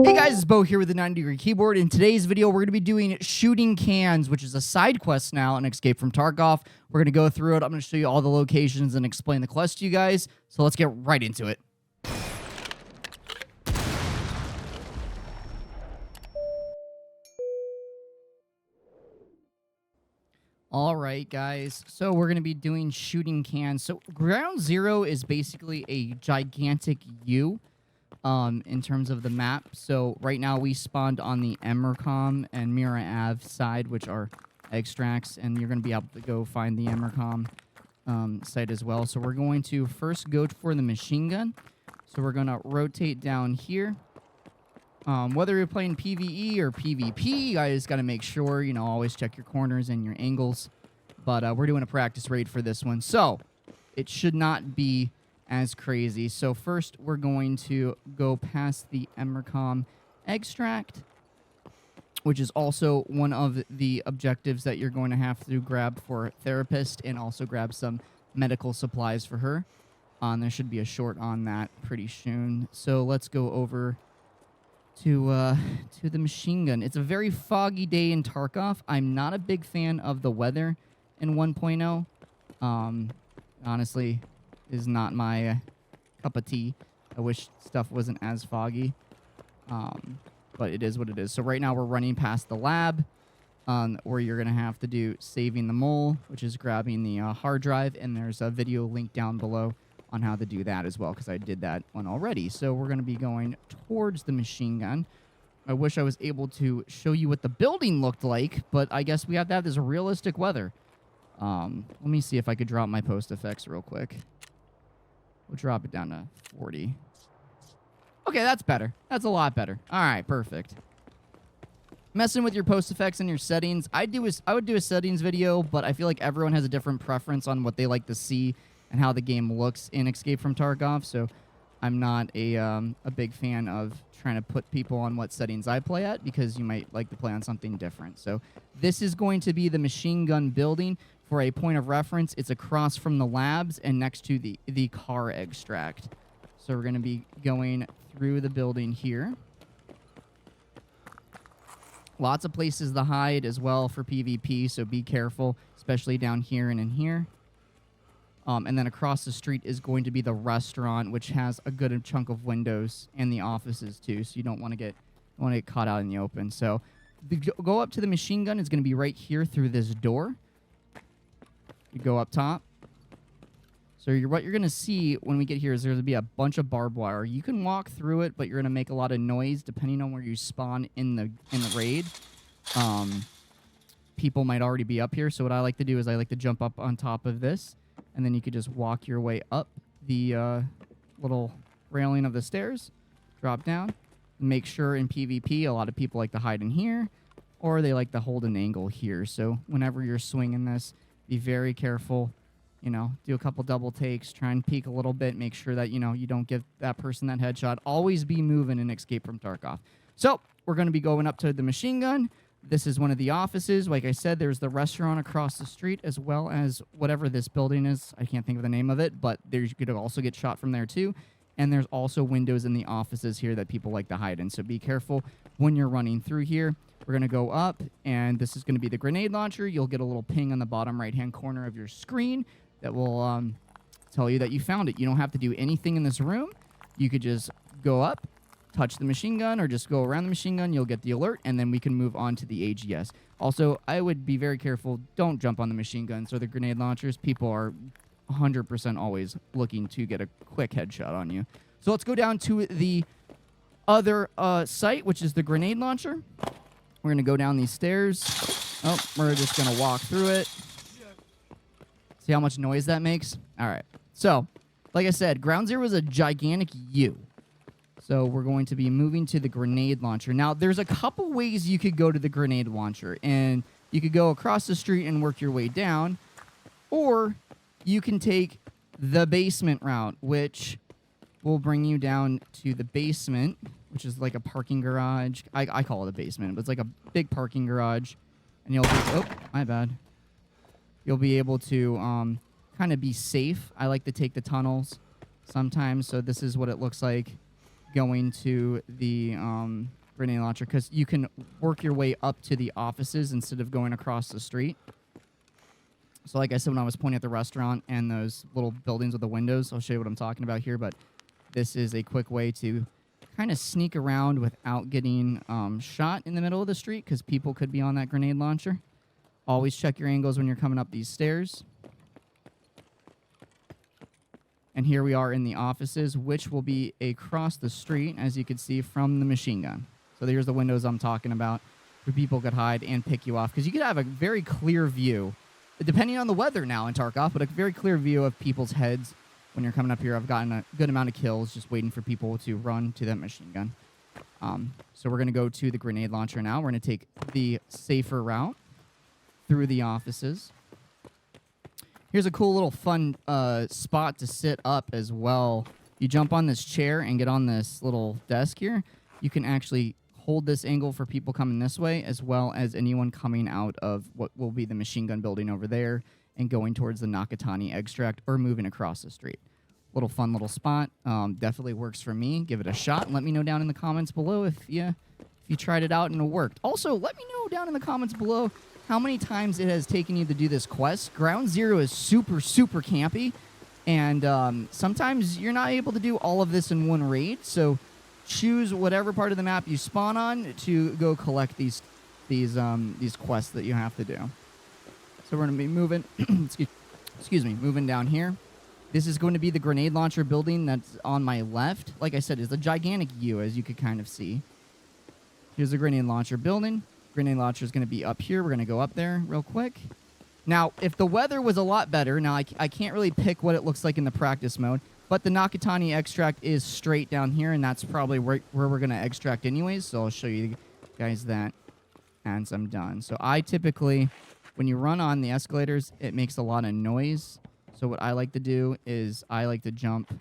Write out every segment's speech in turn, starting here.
Hey guys, it's Bo here with the 90-degree keyboard. In today's video, we're going to be doing shooting cans, which is a side quest now in Escape from Tarkov. We're going to go through it. I'm going to show you all the locations and explain the quest to you guys. So let's get right into it. All right, guys. So we're going to be doing shooting cans. So ground zero is basically a gigantic U. In terms of the map. So right now we spawned on the Emercom and Mira Ave side, which are extracts, and you're going to be able to go find the Emercom site as well. So we're going to first go for the machine gun. So we're going to rotate down here. Whether you're playing PvE or PvP, you guys got to make sure, always check your corners and your angles. But we're doing a practice raid for this one. So it should not be as crazy. So first we're going to go past the Emercom extract, which is also one of the objectives that you're going to have to grab for therapist, and also grab some medical supplies for her. There should be a short on that pretty soon. So let's go over to the machine gun. It's a very foggy day in Tarkov. I'm not a big fan of the weather in 1.0. Honestly, is not my cup of tea. I wish stuff wasn't as foggy, but it is what it is. So right now we're running past the lab, where you're going to have to do saving the mole, which is grabbing the hard drive, and there's a video link down below on how to do that as well, because I did that one already. So we're going to be going towards the machine gun. I wish I was able to show you what the building looked like, but I guess we have to have this realistic weather. Let me see if I could drop my post effects real quick. We'll drop it down to 40. Okay, that's better. That's a lot better. All right, perfect. Messing with your post effects and your settings. I would do a settings video, but I feel like everyone has a different preference on what they like to see and how the game looks in Escape from Tarkov. So I'm not a big fan of trying to put people on what settings I play at, because you might like to play on something different. So this is going to be the machine gun building. For a point of reference, it's across from the labs and next to the car extract. So we're going to be going through the building here. Lots of places to hide as well for PvP, so be careful, especially down here and in here. And then across the street is going to be the restaurant, which has a good chunk of windows, and the offices too, so you don't want to get caught out in the open. So go up to the machine gun. It's going to be right here through this door. You go up top. So what you're going to see when we get here is there's going to be a bunch of barbed wire. You can walk through it, but you're going to make a lot of noise depending on where you spawn in the raid. People might already be up here, so what I like to do is I like to jump up on top of this, and then you could just walk your way up the little railing of the stairs, drop down. Make sure in PvP, a lot of people like to hide in here, or they like to hold an angle here. So whenever you're swinging this, be very careful, do a couple double takes, try and peek a little bit, make sure that, you don't give that person that headshot. Always be moving in Escape from Tarkov. So we're going to be going up to the machine gun. This is one of the offices. Like I said, there's the restaurant across the street, as well as whatever this building is. I can't think of the name of it, but you could also get shot from there too. And there's also windows in the offices here that people like to hide in. So be careful when you're running through here. We're going to go up, and this is going to be the grenade launcher. You'll get a little ping on the bottom right-hand corner of your screen that will tell you that you found it. You don't have to do anything in this room. You could just go up, touch the machine gun, or just go around the machine gun. You'll get the alert, and then we can move on to the AGS. Also, I would be very careful. Don't jump on the machine guns or the grenade launchers. People are 100% always looking to get a quick headshot on you. So let's go down to the other site, which is the grenade launcher. We're going to go down these stairs. Oh, we're just going to walk through it. See how much noise that makes? All right. So, like I said, ground zero is a gigantic U. So we're going to be moving to the grenade launcher. Now, there's a couple ways you could go to the grenade launcher. And you could go across the street and work your way down. Or you can take the basement route, which will bring you down to the basement, which is like a parking garage. I call it a basement, but it's like a big parking garage. And you'll be... Oh, my bad. You'll be able to kind of be safe. I like to take the tunnels sometimes, so this is what it looks like going to the grenade launcher, because you can work your way up to the offices instead of going across the street. So like I said, when I was pointing at the restaurant and those little buildings with the windows, I'll show you what I'm talking about here, but this is a quick way to kind of sneak around without getting shot in the middle of the street, because people could be on that grenade launcher. Always check your angles when you're coming up these stairs. And here we are in the offices, which will be across the street, as you can see, from the machine gun. So here's the windows I'm talking about, where people could hide and pick you off, because you could have a very clear view, depending on the weather now in Tarkov, but a very clear view of people's heads when you're coming up here. I've gotten a good amount of kills just waiting for people to run to that machine gun. So we're going to go to the grenade launcher now. We're going to take the safer route through the offices. Here's a cool little fun spot to sit up as well. You jump on this chair and get on this little desk here. You can actually hold this angle for people coming this way, as well as anyone coming out of what will be the machine gun building over there and going towards the Nakatani extract or moving across the street. Little fun little spot. Definitely works for me. Give it a shot and let me know down in the comments below if you tried it out and it worked. Also, let me know down in the comments below how many times it has taken you to do this quest. Ground Zero is super, super campy, and sometimes you're not able to do all of this in one raid, so choose whatever part of the map you spawn on to go collect these quests that you have to do. So we're going to be moving, excuse me, moving down here. This is going to be the grenade launcher building that's on my left. Like I said, it's a gigantic U, as you could kind of see. Here's the grenade launcher building. Grenade launcher is going to be up here. We're going to go up there real quick. Now, if the weather was a lot better, now I can't really pick what it looks like in the practice mode, but the Nakatani extract is straight down here, and that's probably where we're going to extract anyways, so I'll show you guys that as I'm done. So I typically, when you run on the escalators, it makes a lot of noise. So what I like to do is I like to jump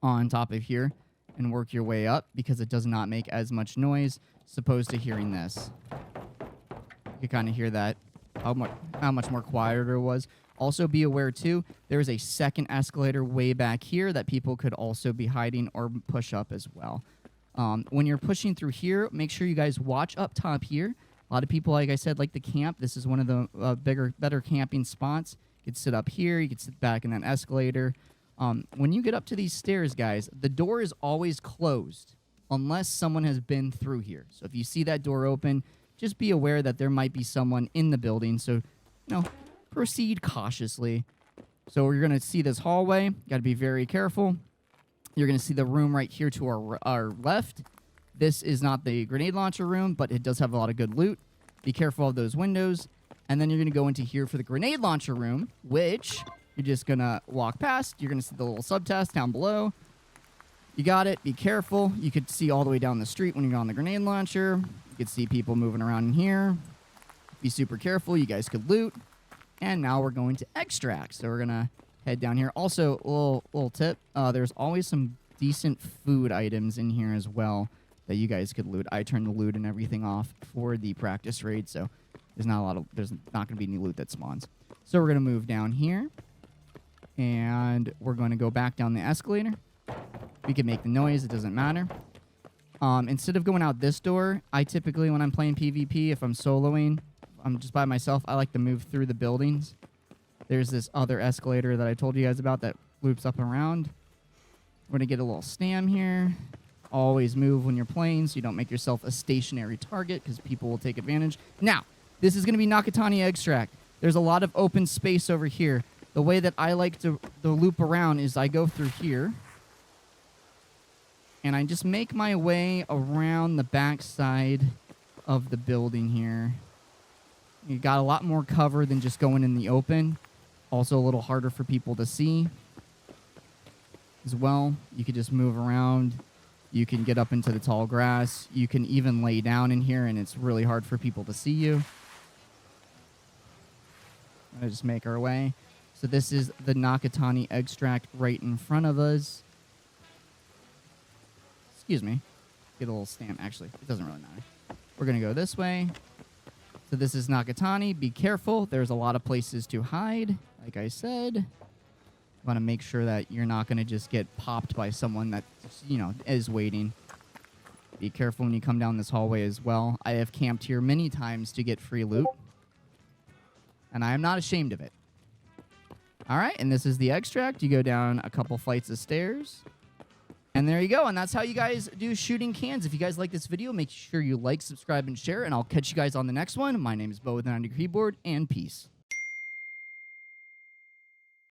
on top of here and work your way up, because it does not make as much noise, opposed to hearing this. You can kind of hear that, how much more quieter it was. Also be aware, too, there is a second escalator way back here that people could also be hiding or push up as well. When you're pushing through here, make sure you guys watch up top here. A lot of people, like I said, like to camp. This is one of the better camping spots. You could sit up here. You could sit back in that escalator. When you get up to these stairs, guys, the door is always closed unless someone has been through here. So if you see that door open, just be aware that there might be someone in the building. So, proceed cautiously. So you're going to see this hallway. Got to be very careful. You're going to see the room right here to our left. This is not the grenade launcher room, but it does have a lot of good loot. Be careful of those windows. And then you're going to go into here for the grenade launcher room, which you're just going to walk past. You're going to see the little subtask down below. You got it. Be careful. You could see all the way down the street when you're on the grenade launcher. You could see people moving around in here. Be super careful. You guys could loot. And now we're going to extract. So we're going to head down here. Also, a little tip. There's always some decent food items in here as well that you guys could loot. I turned the loot and everything off for the practice raid, so there's not going to be any loot that spawns. So we're going to move down here. And we're going to go back down the escalator. We can make the noise. It doesn't matter. Instead of going out this door, I typically, when I'm playing PvP, if I'm soloing, I'm just by myself, I like to move through the buildings. There's this other escalator that I told you guys about that loops up and around. We're going to get a little stam here. Always move when you're playing so you don't make yourself a stationary target, because people will take advantage. Now, this is going to be Nakatani extract. There's a lot of open space over here. The way that I like to loop around is I go through here. And I just make my way around the back side of the building here. You got a lot more cover than just going in the open. Also a little harder for people to see as well. You could just move around. You can get up into the tall grass. You can even lay down in here, and it's really hard for people to see you. I'll just make our way. So this is the Nakatani extract right in front of us. Excuse me. Get a little stamp. Actually, it doesn't really matter. We're going to go this way. So this is Nakatani. Be careful. There's a lot of places to hide, like I said. Want to make sure that you're not going to just get popped by someone that, you know, is waiting. Be careful when you come down this hallway as well. I have camped here many times to get free loot, and I am not ashamed of it. All right, and this is the extract. You go down a couple flights of stairs, and there you go. And that's how you guys do shooting cans. If you guys like this video, make sure you like, subscribe, and share, and I'll catch you guys on the next one. My name is Bo with an on your keyboard, and peace.